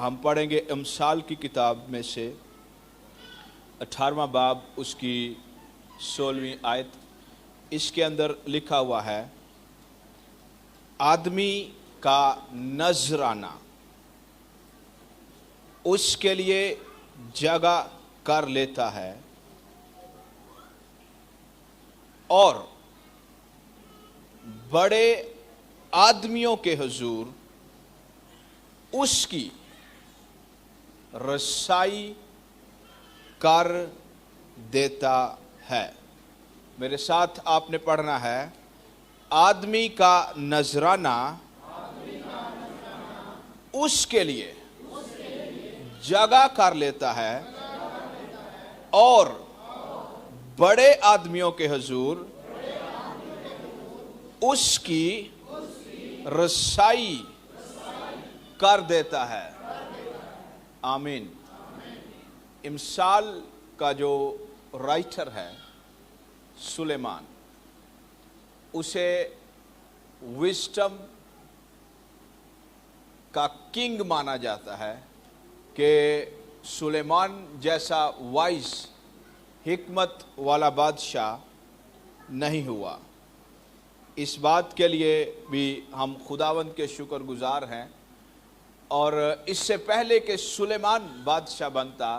ہم پڑھیں گے امثال کی کتاب میں سے 18واں باب اس کی 16ویں آیت۔ اس کے اندر لکھا ہوا ہے، آدمی کا نذرانہ اس کے لیے جگہ کر لیتا ہے اور بڑے آدمیوں کے حضور اس کی رسائی کر دیتا ہے۔ میرے ساتھ آپ نے پڑھنا ہے، آدمی کا نذرانہ اس کے لیے جگہ کر لیتا ہے اور بڑے آدمیوں کے حضور اس کی رسائی کر دیتا ہے۔ آمین۔ امثال کا جو رائٹر ہے سلیمان، اسے وزڈم کا کنگ مانا جاتا ہے کہ سلیمان جیسا وائز حکمت والا بادشاہ نہیں ہوا۔ اس بات کے لیے بھی ہم خداوند کے شکر گزار ہیں، اور اس سے پہلے کہ سلیمان بادشاہ بنتا،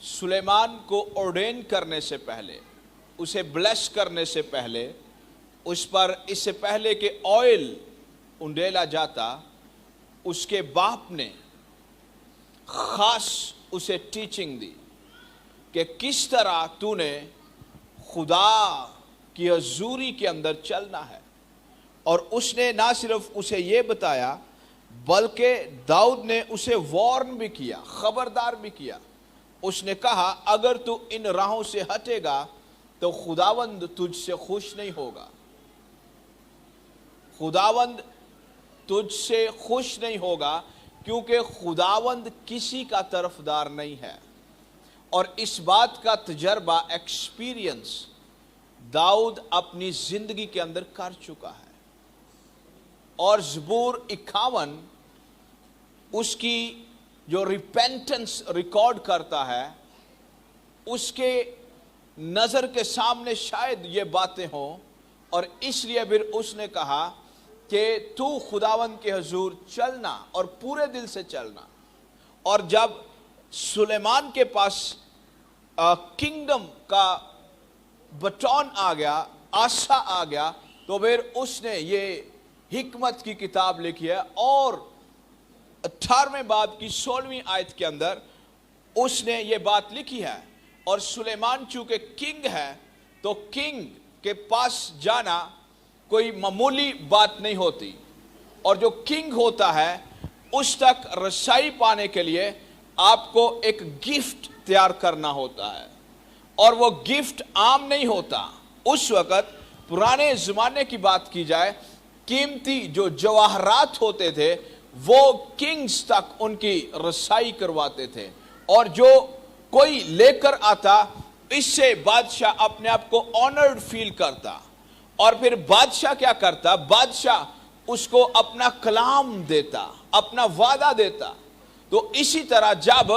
سلیمان کو ordain کرنے سے پہلے، اسے بلیس کرنے سے پہلے، اس پر اس سے پہلے کہ آئل انڈیلا جاتا، اس کے باپ نے خاص اسے ٹیچنگ دی کہ کس طرح تو نے خدا کی حضوری کے اندر چلنا ہے۔ اور اس نے نہ صرف اسے یہ بتایا بلکہ داؤد نے اسے وارن بھی کیا، خبردار بھی کیا۔ اس نے کہا اگر تو ان راہوں سے ہٹے گا تو خداوند تجھ سے خوش نہیں ہوگا، خداوند تجھ سے خوش نہیں ہوگا، کیونکہ خداوند کسی کا طرفدار نہیں ہے۔ اور اس بات کا تجربہ، ایکسپیرینس داؤد اپنی زندگی کے اندر کر چکا ہے۔ اور زبور 51 اس کی جو ریپینٹنس ریکارڈ کرتا ہے، اس کے نظر کے سامنے شاید یہ باتیں ہوں، اور اس لیے پھر اس نے کہا کہ تو خداوند کے حضور چلنا اور پورے دل سے چلنا۔ اور جب سلیمان کے پاس کنگڈم کا بٹون آ گیا، آسا آ گیا، تو پھر اس نے یہ حکمت کی کتاب لکھی ہے، اور 18ویں باب کی 16ویں آیت کے اندر اس نے یہ بات لکھی ہے۔ اور سلیمان چونکہ کنگ ہے تو کنگ کے پاس جانا کوئی معمولی بات نہیں ہوتی، اور جو کنگ ہوتا ہے اس تک رسائی پانے کے لیے آپ کو ایک گفٹ تیار کرنا ہوتا ہے، اور وہ گفٹ عام نہیں ہوتا۔ اس وقت پرانے زمانے کی بات کی جائے، قیمتی جو جواہرات ہوتے تھے وہ کنگز تک ان کی رسائی کرواتے تھے، اور جو کوئی لے کر آتا اس سے بادشاہ اپنے آپ کو آنرڈ فیل کرتا۔ اور پھر بادشاہ کیا کرتا؟ بادشاہ اس کو اپنا کلام دیتا، اپنا وعدہ دیتا۔ تو اسی طرح جب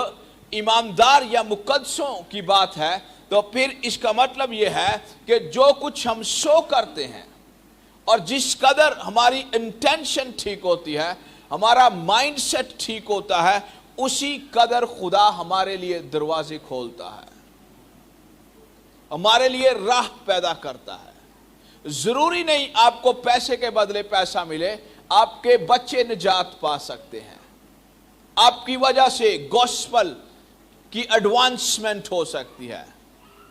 ایماندار یا مقدسوں کی بات ہے تو پھر اس کا مطلب یہ ہے کہ جو کچھ ہم سو کرتے ہیں اور جس قدر ہماری انٹینشن ٹھیک ہوتی ہے، ہمارا مائنڈ سیٹ ٹھیک ہوتا ہے، اسی قدر خدا ہمارے لیے دروازے کھولتا ہے، ہمارے لیے راہ پیدا کرتا ہے۔ ضروری نہیں آپ کو پیسے کے بدلے پیسہ ملے، آپ کے بچے نجات پا سکتے ہیں، آپ کی وجہ سے گوسپل کی ایڈوانسمنٹ ہو سکتی ہے،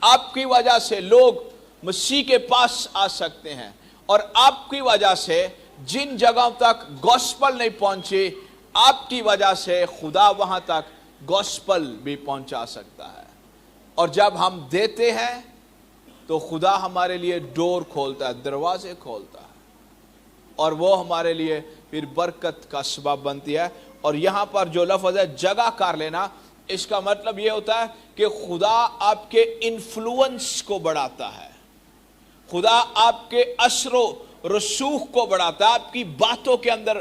آپ کی وجہ سے لوگ مسیح کے پاس آ سکتے ہیں، اور آپ کی وجہ سے جن جگہوں تک گوسپل نہیں پہنچی، آپ کی وجہ سے خدا وہاں تک گوسپل بھی پہنچا سکتا ہے۔ اور جب ہم دیتے ہیں تو خدا ہمارے لیے ڈور کھولتا ہے، دروازے کھولتا ہے، اور وہ ہمارے لیے پھر برکت کا سبب بنتی ہے۔ اور یہاں پر جو لفظ ہے جگہ کر لینا، اس کا مطلب یہ ہوتا ہے کہ خدا آپ کے انفلوئنس کو بڑھاتا ہے، خدا آپ کے اثر و رسوخ کو بڑھاتا ہے، آپ کی باتوں کے اندر